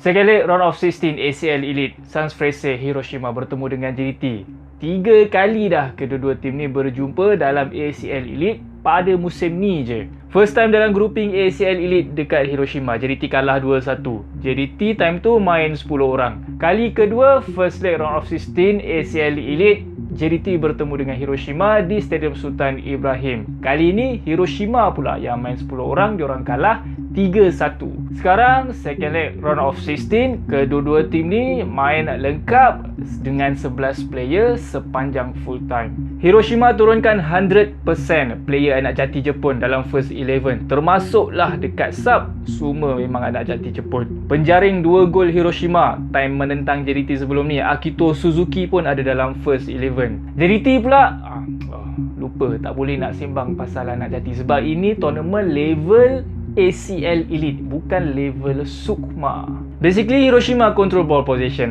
Second leg round of 16 ACL Elite, Sans Frese Hiroshima bertemu dengan JDT. 3 kali dah kedua-dua tim ni berjumpa dalam ACL Elite pada musim ni je. First time dalam grouping ACL Elite dekat Hiroshima, JDT kalah 2-1. JDT time tu main 10 orang. Kali kedua first leg round of 16 ACL Elite, JDT bertemu dengan Hiroshima di Stadium Sultan Ibrahim. Kali ni Hiroshima pula yang main 10 orang, diorang kalah 3-1. Sekarang second leg round of 16, kedua-dua tim ni main lengkap dengan 11 player sepanjang full time. Hiroshima turunkan 100% player anak jati Jepun dalam first 11, termasuklah dekat sub, semua memang anak jati Jepun. Penjaring 2 gol Hiroshima time menentang JDT sebelum ni, Akito Suzuki pun ada dalam first 11. JDT pula lupa, tak boleh nak sembang pasal anak jati sebab ini tournament level ACL Elite, bukan level Sukma. Basically Hiroshima control ball possession.